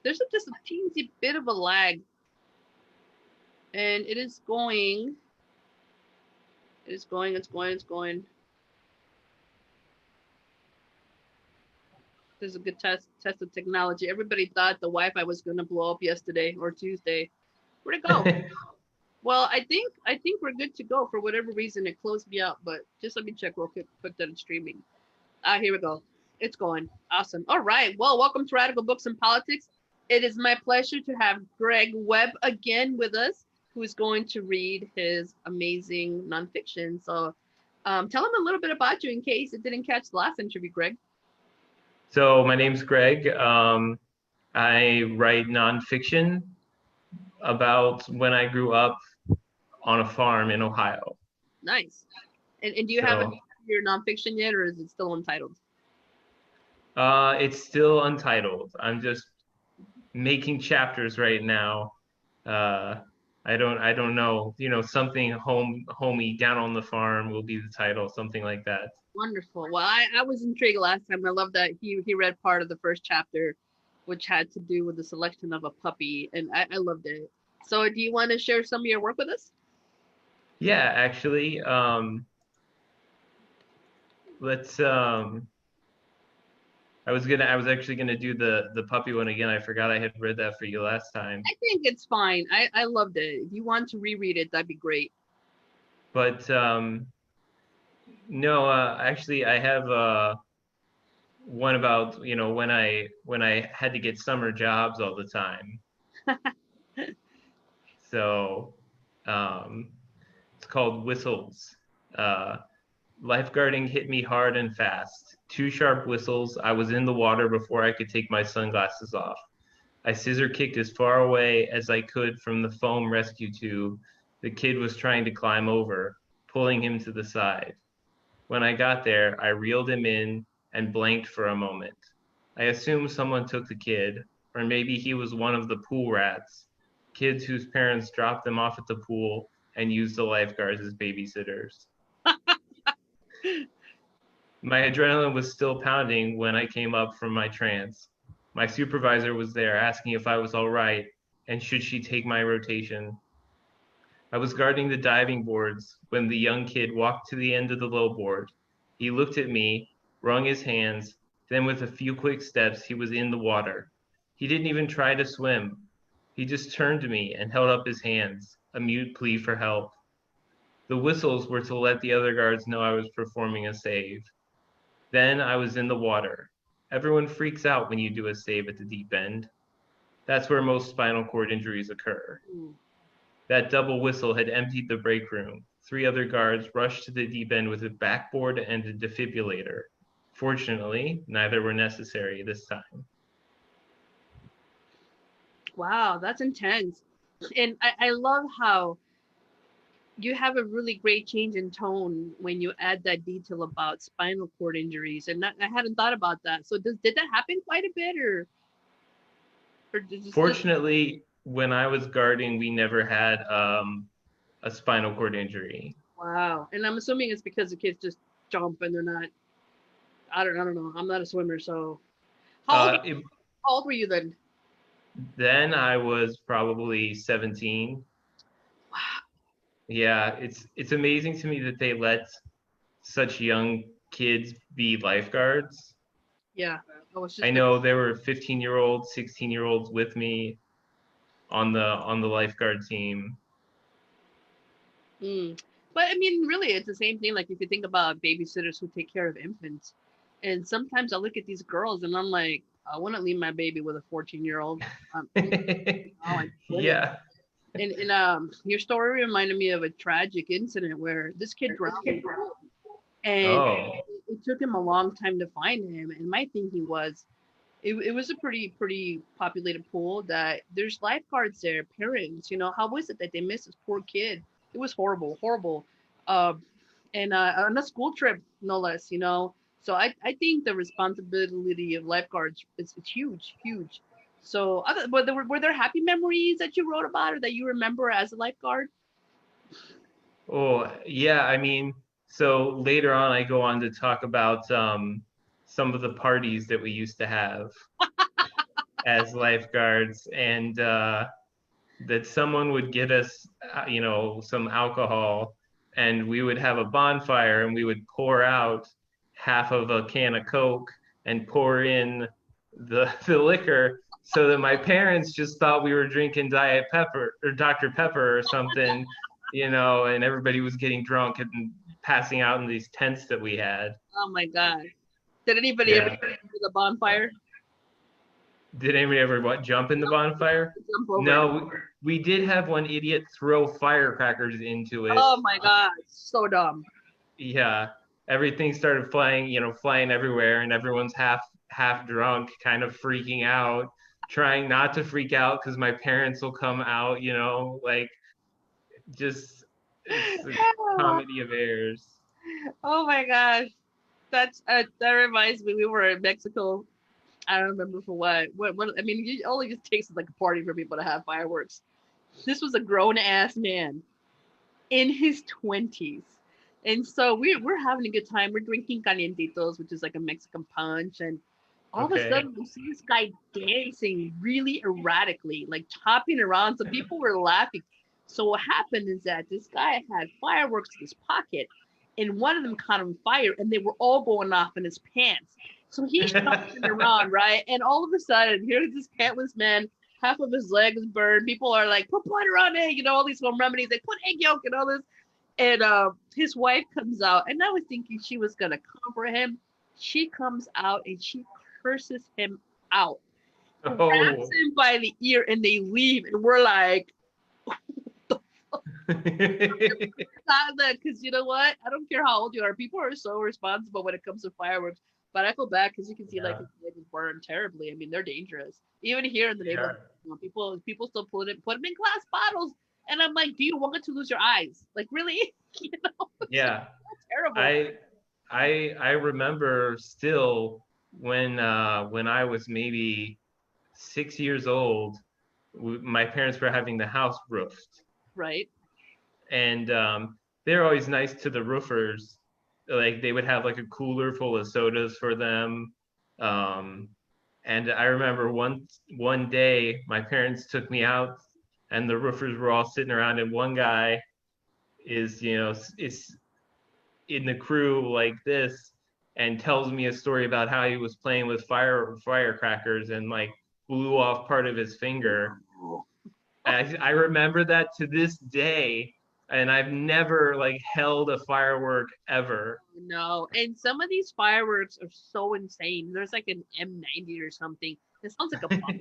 There's just a teensy bit of a lag, and it is going. It's going. It's going. It's going. This is a good test of technology. Everybody thought the Wi-Fi was going to blow up yesterday or Tuesday. Where'd it go? Well, I think we're good to go. For whatever reason, it closed me out. But just let me check real quick that it's streaming. Here we go. It's going. Awesome. All right. Well, welcome to Radical Books and Politics. It is my pleasure to have Greg Webb again with us, who is going to read his amazing nonfiction. So tell him a little bit about you in case it didn't catch the last interview, Greg. So my name's Greg. I write nonfiction about when I grew up on a farm in Ohio. Nice. And do you have your nonfiction yet, or is it still untitled? It's still untitled. I'm just making chapters right now. I don't know. Something homey down on the farm will be the title, something like that. Wonderful. Well, I was intrigued last time. I love that he read part of the first chapter, which had to do with the selection of a puppy, and I loved it. So do you want to share some of your work with us? Yeah, actually. Let's I was actually gonna do the puppy one again. I forgot I had read that for you last time. I think it's fine. I loved it. If you want to reread it, that'd be great. But no, actually I have one about, when I had to get summer jobs all the time. So it's called Whistles. Lifeguarding hit me hard and fast. Two sharp whistles. I was in the water before I could take my sunglasses off. I scissor kicked as far away as I could from the foam rescue tube the kid was trying to climb over, pulling him to the side. When I got there, I reeled him in and blanked for a moment. I assumed someone took the kid, or maybe he was one of the pool rats, kids whose parents dropped them off at the pool and used the lifeguards as babysitters. My adrenaline was still pounding when I came up from my trance. My supervisor was there asking if I was all right and should she take my rotation. I was guarding the diving boards when the young kid walked to the end of the low board. He looked at me, wrung his hands, then with a few quick steps, he was in the water. He didn't even try to swim. He just turned to me and held up his hands, a mute plea for help. The whistles were to let the other guards know I was performing a save. Then I was in the water. Everyone freaks out when you do a save at the deep end. That's where most spinal cord injuries occur. That double whistle had emptied the break room. 3 other guards rushed to the deep end with a backboard and a defibrillator. Fortunately, neither were necessary this time. Wow, that's intense. And I love how you have a really great change in tone when you add that detail about spinal cord injuries. And I hadn't thought about that. So did that happen quite a bit, or Fortunately, when I was guarding, we never had a spinal cord injury. Wow. And I'm assuming it's because the kids just jump and they're not. I don't know. I'm not a swimmer, so how old were you then? Then I was probably 17. Wow. Yeah, it's amazing to me that they let such young kids be lifeguards. Yeah. I know there were 15-year-olds, 16-year-olds with me on the lifeguard team. But I mean, really, it's the same thing. Like if you think about babysitters who take care of infants, and sometimes I look at these girls and I'm like, I wouldn't leave my baby with a 14-year-old. Yeah. And your story reminded me of a tragic incident where this kid drowned, and it took him a long time to find him. And my thinking was, it was a pretty populated pool that there's lifeguards there, parents. How was it that they missed this poor kid? It was horrible. And on a school trip, no less. So I think the responsibility of lifeguards is huge. So were there happy memories that you wrote about or that you remember as a lifeguard? Oh, yeah. I mean, so later on, I go on to talk about some of the parties that we used to have. as lifeguards, and that someone would get us, some alcohol, and we would have a bonfire, and we would pour out half of a can of Coke and pour in the liquor, so that my parents just thought we were drinking Diet Pepper or Dr. Pepper or something, and everybody was getting drunk and passing out in these tents that we had. Oh my God. Did anybody ever Yeah. get into the bonfire? Did anybody ever jump in the bonfire? Jump over. No, we did have one idiot throw firecrackers into it. Oh my God. So dumb. Yeah, everything started flying everywhere, and everyone's half drunk, kind of freaking out, trying not to freak out because my parents will come out, like just it's a comedy of errors. Oh my gosh. That reminds me, we were in Mexico. I don't remember for what. I mean, it only just takes like a party for people to have fireworks. This was a grown ass man in his 20s. And so we're having a good time. We're drinking calientitos, which is like a Mexican punch. And all of a sudden, we see this guy dancing really erratically, like chopping around. So people were laughing. So what happened is that this guy had fireworks in his pocket, and one of them caught on fire, and they were all going off in his pants. So he's chopping around, right? And all of a sudden, here's this pantless man. Half of his legs burned. People are like, put butter on it, all these home remedies. They put egg yolk and all this. And his wife comes out, and I was thinking she was gonna comfort him. She comes out and she curses him out, grabs him by the ear, and they leave. And we're like, because you know what? I don't care how old you are. People are so responsible when it comes to fireworks. But I feel bad because you can see like his leg is burned terribly. I mean, they're dangerous. Even here in the neighborhood, people still put them in glass bottles. And I'm like, do you want to lose your eyes? Like, really? Yeah. Terrible. I remember still when I was maybe 6 years old, my parents were having the house roofed. Right. And they're always nice to the roofers. Like they would have like a cooler full of sodas for them. And I remember one day my parents took me out, and the roofers were all sitting around, and one guy is in the crew like this, and tells me a story about how he was playing with firecrackers and like blew off part of his finger. I remember that to this day, and I've never like held a firework ever. No, and some of these fireworks are so insane. There's like an M90 or something. It sounds like a bomb.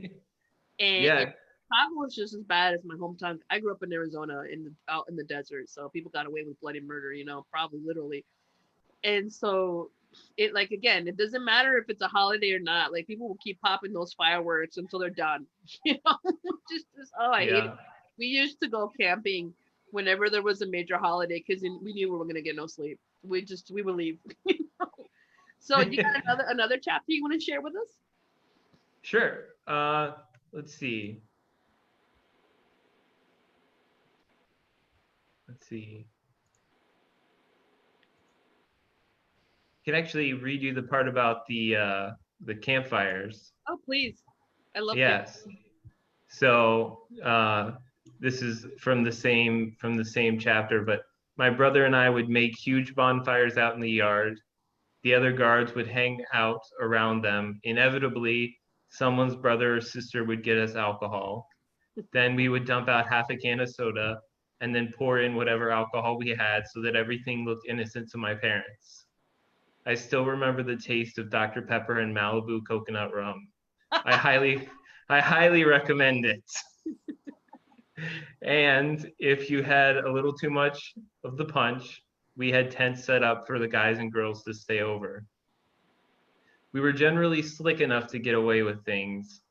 And Yeah. Chicago was just as bad as my hometown. I grew up in Arizona, out in the desert, so people got away with bloody murder, probably literally. And so it again, it doesn't matter if it's a holiday or not. Like people will keep popping those fireworks until they're done. just I hate it. We used to go camping whenever there was a major holiday because we knew we were gonna get no sleep. We would leave. So you got another chapter you want to share with us? Sure. Let's see. I can actually read you the part about the campfires. Oh, please. I love Yes. So this is from the same chapter, but my brother and I would make huge bonfires out in the yard. The other guards would hang out around them. Inevitably, someone's brother or sister would get us alcohol. Then we would dump out half a can of soda and then pour in whatever alcohol we had so that everything looked innocent to my parents. I still remember the taste of Dr. Pepper and Malibu coconut rum. I highly recommend it. And if you had a little too much of the punch, we had tents set up for the guys and girls to stay over. We were generally slick enough to get away with things.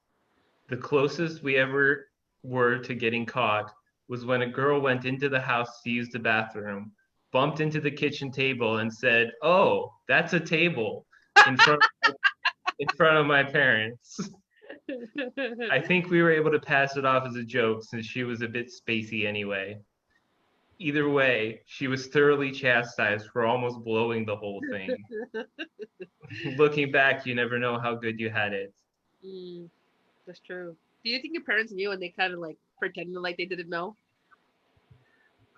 The closest we ever were to getting caught was when a girl went into the house to use the bathroom, bumped into the kitchen table, and said, "Oh, that's a table," in front of my parents. I think we were able to pass it off as a joke since she was a bit spacey anyway. Either way, she was thoroughly chastised for almost blowing the whole thing. Looking back, you never know how good you had it. That's true. Do you think your parents knew and they kind of like pretended like they didn't know?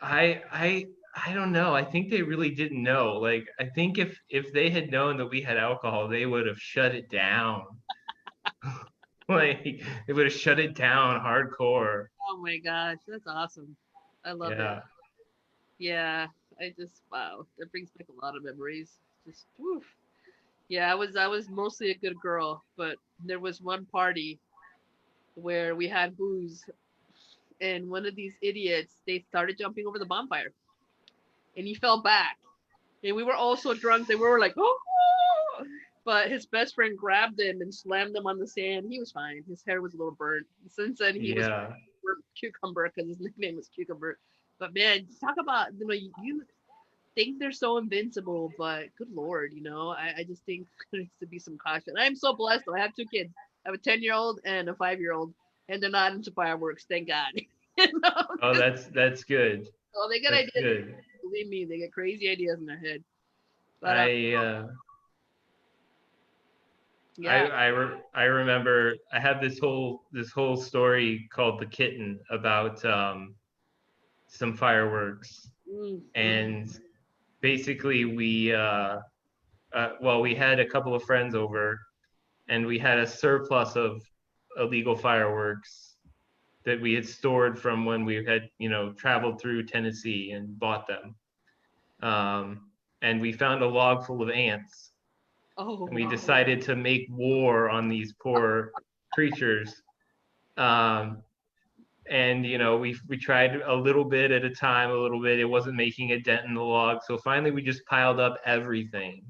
I I I don't know. I think they really didn't know. Like I think if they had known that we had alcohol, they would have shut it down. Like they would have shut it down hardcore. Oh my gosh, that's awesome. I love it. Yeah. Yeah, I just wow, that brings back a lot of memories. Just woof. Yeah, I was mostly a good girl, but there was one party where we had booze, and one of these idiots they started jumping over the bonfire, and he fell back, and we were all so drunk that we were like, oh. But his best friend grabbed him and slammed him on the sand. He was fine. His hair was a little burnt. Since then, he was Yeah. Cucumber because his nickname was Cucumber. But man, talk about you think they're so invincible, but good lord, I just think there needs to be some caution. I'm so blessed though. I have two kids. I have a 10-year-old and a 5-year-old, and they're not into fireworks, thank God. you know? Oh, that's good. So they get That's ideas. good. Believe me, they get crazy ideas in their head. But I uh yeah. I remember I have this whole story called The Kitten about some fireworks, Mm-hmm. and basically we had a couple of friends over, and we had a surplus of illegal fireworks that we had stored from when we had traveled through Tennessee and bought them, and we found a log full of ants, Oh and we wow. decided to make war on these poor creatures. Um, and we tried a little bit at a time, a little bit. It wasn't making a dent in the log, so finally we just piled up everything.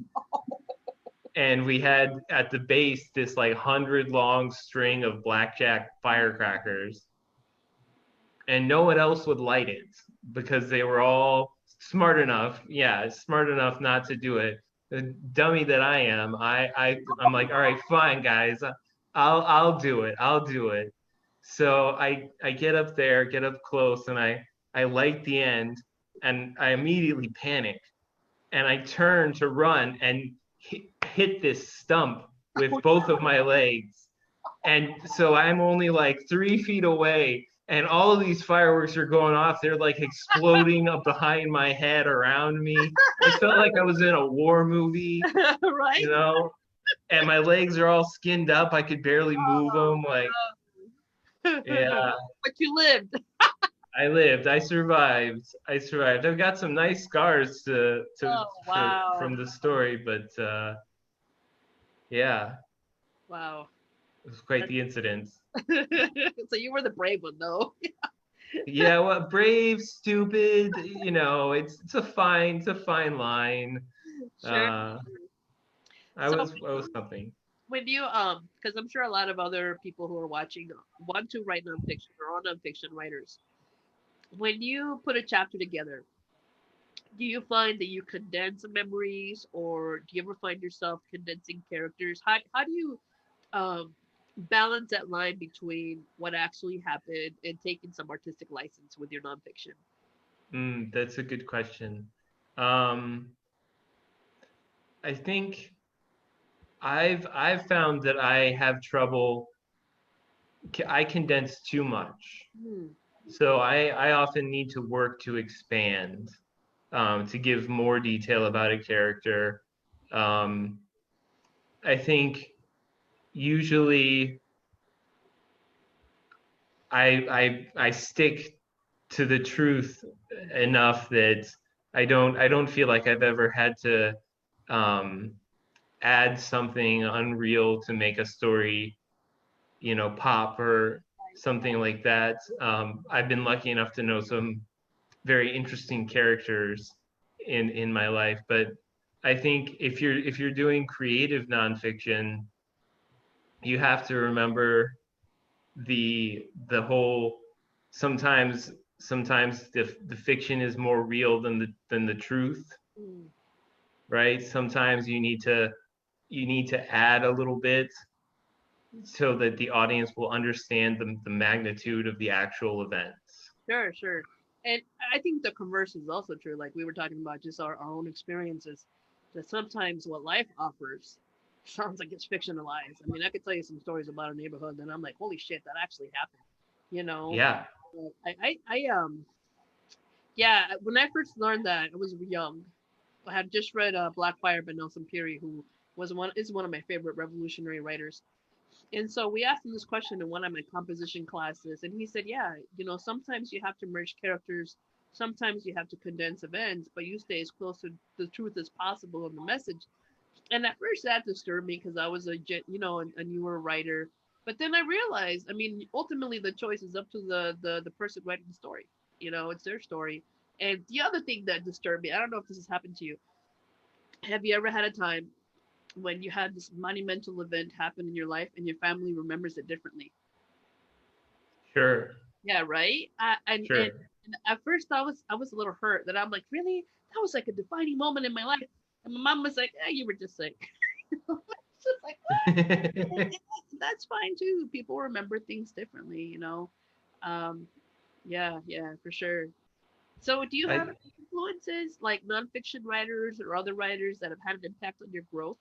And we had at the base this like 100 long string of blackjack firecrackers, and no one else would light it because they were all smart enough not to do it. The dummy that I am, I'm like, all right, fine, guys, I'll do it. I'll do it. So I get up there, get up close, and I light the end, and I immediately panic, and I turn to run and hit this stump with both of my legs. And so I'm only like 3 feet away, and all of these fireworks are going off. They're like exploding up behind my head around me. I felt like I was in a war movie, right? you know, and my legs are all skinned up. I could barely move them. Like, yeah, But you lived. I lived. I survived. I survived. I've got some nice scars Oh wow. from the story, but yeah, Wow. it was quite the incident. So you were the brave one though. Yeah, well, brave, stupid, it's a fine line. Sure. Uh, I So was I was something. when you because I'm sure a lot of other people who are watching want to write nonfiction or are nonfiction writers. When you put a chapter together, do you find that you condense memories, or do you ever find yourself condensing characters? How do you um balance that line between what actually happened and taking some artistic license with your nonfiction? That's a good question. Um, I think I've found that I have trouble. I condense too much, Hmm. so I often need to work to expand, to give more detail about a character. Um, I think usually I stick to the truth enough that I don't feel like I've ever had to um, add something unreal to make a story, pop or something like that. I've been lucky enough to know some very interesting characters in my life, but I think if you're doing creative nonfiction, you have to remember the whole sometimes the fiction is more real than the truth, Hmm. right? Sometimes you need to add a little bit so that the audience will understand the magnitude of the actual events. Sure, sure. And I think the converse is also true. Like we were talking about just our own experiences, that sometimes what life offers sounds like it's fictionalized. I mean, I could tell you some stories about a neighborhood that I'm like, holy shit, that actually happened. You know, Yeah, yeah. When I first learned that, I was young. I had just read Blackfire by Nelson Peary, who is one of my favorite revolutionary writers. And so we asked him this question in one of my composition classes, and he said, "Yeah, sometimes you have to merge characters, sometimes you have to condense events, but you stay as close to the truth as possible in the message." And at first that disturbed me because I was a newer writer. But then I realized, I mean, ultimately the choice is up to the person writing the story. It's their story. And the other thing that disturbed me, I don't know if this has happened to you. Have you ever had a time when you had this monumental event happen in your life and your family remembers it differently? sure, Yeah, right. And sure. at first I was a little hurt that I'm like, really, that was like a defining moment in my life. And my mom was like, you were just like, it's just like that's fine too. People remember things differently. Um, yeah, for sure. So, do you I have any influences like nonfiction writers or other writers that have had an impact on your growth?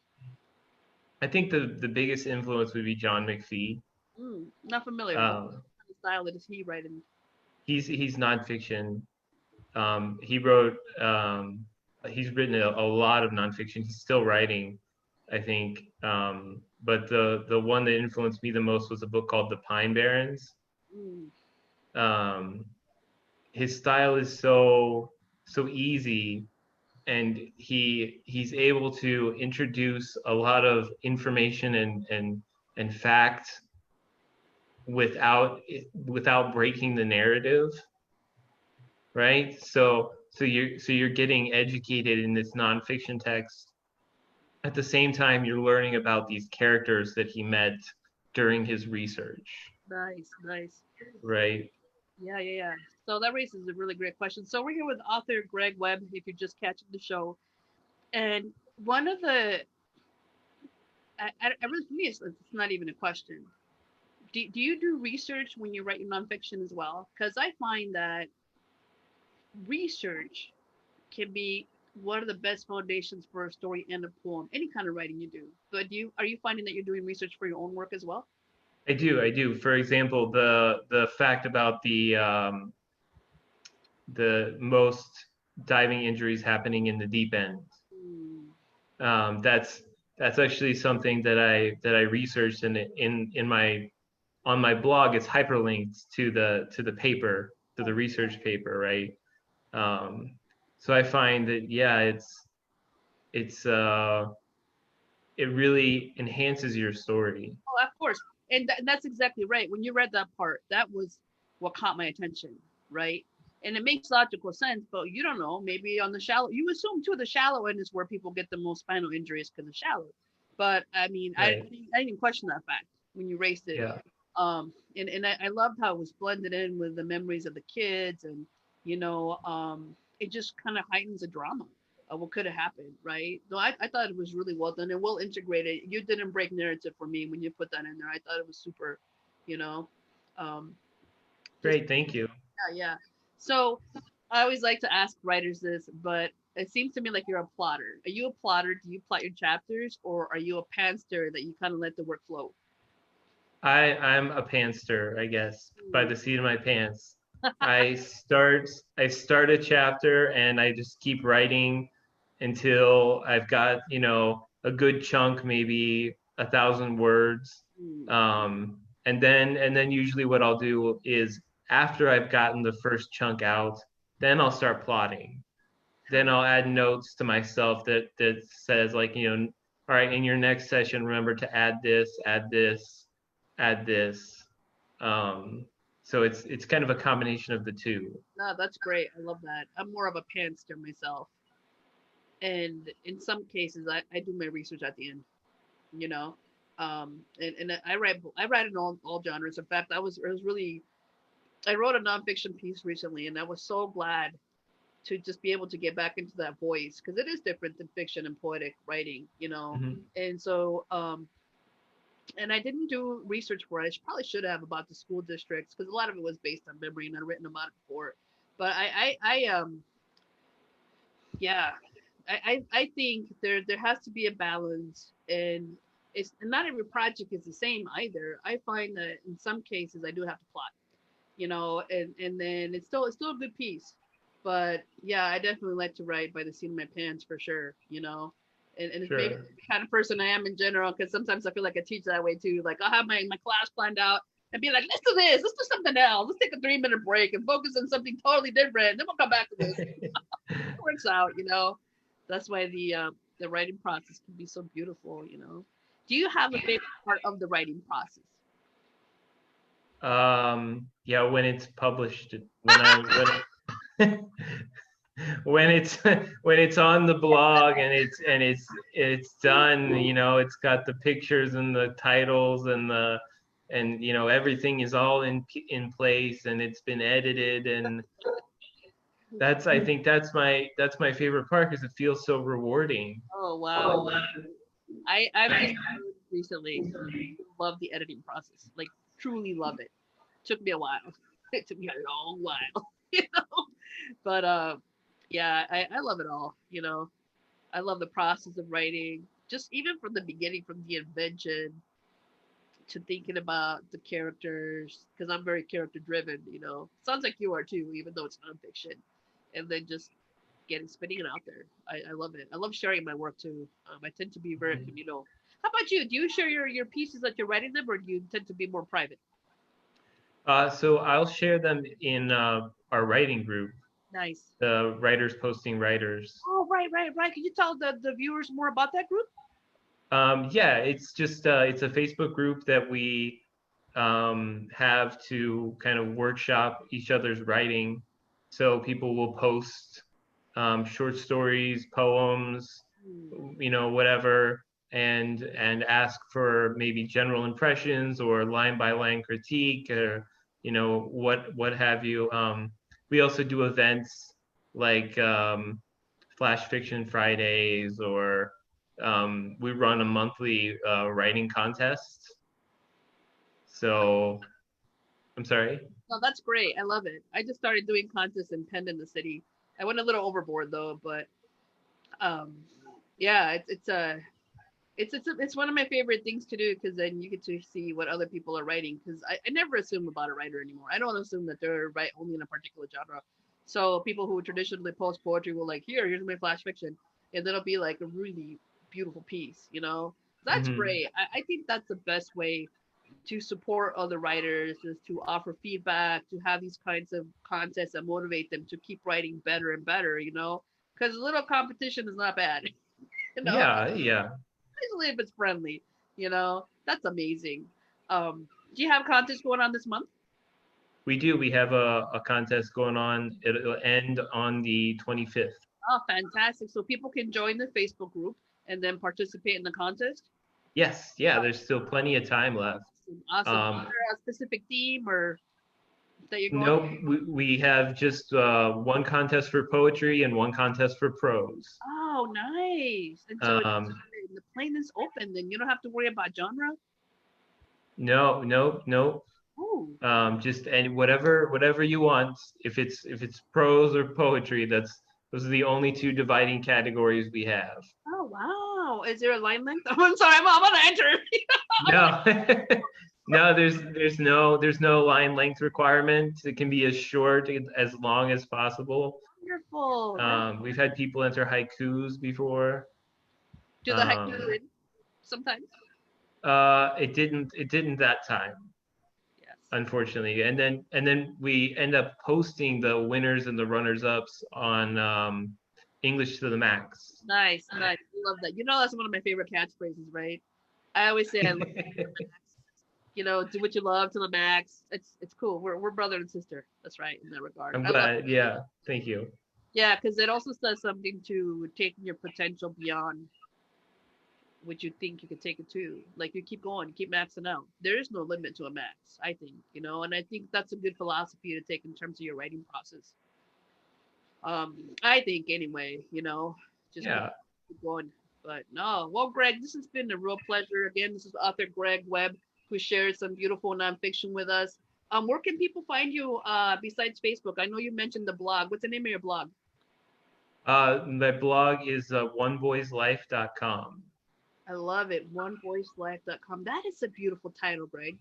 I think the biggest influence would be John McPhee. Not familiar. What Um, kind of style does he write in? he's nonfiction. He wrote he's written a lot of nonfiction. He's still writing, I think. But the one that influenced me the most was a book called The Pine Barrens. Mm, Um, his style is so easy, and he's able to introduce a lot of information and fact without breaking the narrative, right? So you're getting educated in this nonfiction text. At the same time, you're learning about these characters that he met during his research, nice, nice. right? Yeah. So that raises a really great question. So we're here with author Greg Webb, if you're just catching the show. And one of the, I really, for me, it's not even a question. Do you do research when you write your nonfiction as well? Because I find that research can be one of the best foundations for a story and a poem, any kind of writing you do. But are you finding that you're doing research for your own work as well? I do. For example, the fact about the most diving injuries happening in the deep end. Mm, That's actually something that I researched in my on my blog. It's hyperlinked to the paper, to the research paper, right? Um, so I find that, yeah, it's it really enhances your story. oh, of course. And that's exactly right. When you read that part, that was what caught my attention, right? And it makes logical sense, but you don't know. Maybe on the shallow, you assume too the shallow end is where people get the most spinal injuries because of shallow. But I mean, Right. I didn't question that fact when you raised it. Yeah. And I loved how it was blended in with the memories of the kids, and it just kind of heightens the drama of what could have happened, right? No, I thought it was really well done and well integrated. You didn't break narrative for me when you put that in there. I thought it was super, you know, um, just Great. Thank you. yeah. So I always like to ask writers this, but it seems to me like you're a plotter. Are you a plotter? Do you plot your chapters, or are you a pantser that you kind of let the work flow? I'm a pantster, I guess, by the seat of my pants. I start a chapter and I just keep writing until I've got, a good chunk, maybe 1,000 words. Mm. And then usually what I'll do is, after I've gotten the first chunk out, then I'll start plotting. Then I'll add notes to myself that says, like, all right, in your next session, remember to add this, add this. Um, so it's kind of a combination of the two. No, that's great. I love that. I'm more of a pantser myself. And in some cases, I do my research at the end, you know. And I write in all genres. In fact, I wrote a nonfiction piece recently, and I was so glad to just be able to get back into that voice because it is different than fiction and poetic writing. Mhm. And so and I didn't do research for it. Probably should have about the school districts because a lot of it was based on memory and I'd written about it before. But yeah, I think there has to be a balance, and it's not every project is the same either. I find that in some cases I do have to plot, and then it's still a good piece. But yeah, I definitely like to write by the seat of my pants for sure, and it's maybe Sure. the kind of person I am in general, because sometimes I feel like I teach that way too. Like I'll have my class planned out and be like, let's do this, let's do something else, let's take a 3 minute break and focus on something totally different, then we'll come back to this. It works out. That's why the writing process can be so beautiful. Do you have a favorite part of the writing process? Yeah, when it's published, when I when it's when it's on the blog and it's done, it's got the pictures and the titles and everything is all in place and it's been edited, and I think that's my favorite part because it feels so rewarding. Oh wow. I've just learned recently love the editing process. Like truly love it. Took me a while. It took me a long while, you know. But yeah, I love it all. I love the process of writing. Just even from the beginning, from the invention to thinking about the characters, because I'm very character driven. Sounds like you are too, even though it's nonfiction. And then just spitting it out there. I love it. I love sharing my work too. I tend to be very communal. How about you? Do you share your pieces that you're writing them, or do you tend to be more private? So I'll share them in our writing group, Nice. the writers posting writers. Oh, right, right, right. Can you tell the viewers more about that group? Yeah, it's just it's a Facebook group that we have to kind of workshop each other's writing. So people will post short stories, poems, Hmm. whatever, and ask for maybe general impressions or line by line critique, or what have you. We also do events like Flash Fiction Fridays, or we run a monthly writing contest. So I'm sorry. No, that's great. I love it. I just started doing contests in Penn in the city. I went a little overboard though, but um, yeah, it's one of my favorite things to do because then you get to see what other people are writing. Because I never assume about a writer anymore. I don't assume that they're right only in a particular genre. So people who traditionally post poetry will like, here's my flash fiction, and then it'll be like a really beautiful piece. That's Hmm. great. I think that's the best way to support other writers is to offer feedback, to have these kinds of contests that motivate them to keep writing better and better. Because a little competition is not bad, you know Yeah, yeah. especially if it's friendly. That's amazing. Do you have contests going on this month? We do. We have a contest going on. It'll end on the 25th. Oh, fantastic! So people can join the Facebook group and then participate in the contest. Yes, yeah. There's still plenty of time left. Awesome. Is Um, there a specific theme or that you're going? nope, we have just one contest for poetry and one contest for prose. Oh, nice. And so Um, the plane is open, then you don't have to worry about genre. no, no, no. Oh, Just any whatever you want. If it's prose or poetry, those are the only two dividing categories we have. oh, wow. Is there a line length? I'm sorry, I'm gonna enter. No, no, there's no line length requirement. It can be as short as long as possible. Wonderful. We've had people enter haikus before. Do the haiku Um, win sometimes? it didn't that time, Yes. unfortunately. And then we end up posting the winners and the runners ups on English to the Max. Nice, nice. I love that. That's one of my favorite catchphrases, right? I always say I love do what you love to the max. It's cool. We're brother and sister. That's right in that regard. I'm I love glad. Yeah, thank you. Yeah, because it also says something to taking your potential beyond what you think you can take it to. Like you keep going, you keep maxing out. There is no limit to a max, I think, and I think that's a good philosophy to take in terms of your writing process. I think anyway, just Yeah. keep going. But no, well, Greg, this has been a real pleasure. Again, this is author Greg Webb who shared some beautiful nonfiction with us. Where can people find you besides Facebook? I know you mentioned the blog. What's the name of your blog? My blog is oneboyslife.com. I love it. OneVoiceLife.com. That is a beautiful title, Greg.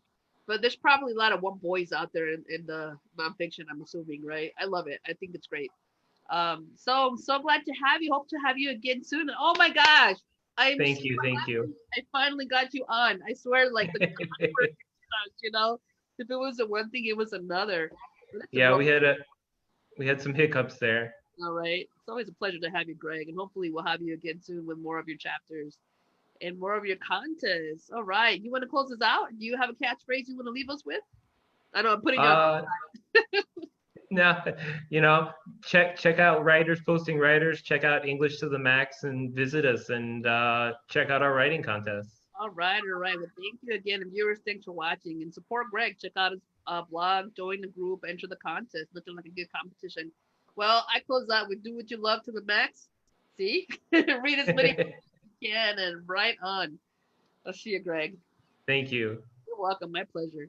But there's probably a lot of one boys out there in the nonfiction, I'm assuming, right? I love it. I think it's great. So glad to have you. Hope to have you again soon. Oh my gosh, I'm so Thank you, thank you. I finally got you on. I swear, like the you know, if it was a one thing, it was another. Yeah, we had some hiccups there. All right. It's always a pleasure to have you, Greg, and hopefully we'll have you again soon with more of your chapters and more of your contests. All right. You want to close us out? Do you have a catchphrase you want to leave us with? I know I'm putting you on. No, you know, check out Writers Posting Writers, check out English to the Max, and visit us and check out our writing contests. All right. All right. Well, thank you again. And viewers, thanks for watching and support Greg. Check out his blog, join the group, enter the contest. Looking like a good competition. Well, I close out with do what you love to the max. See? Read as many as you can and right on. I'll see you, Greg. Thank you. You're welcome. My pleasure.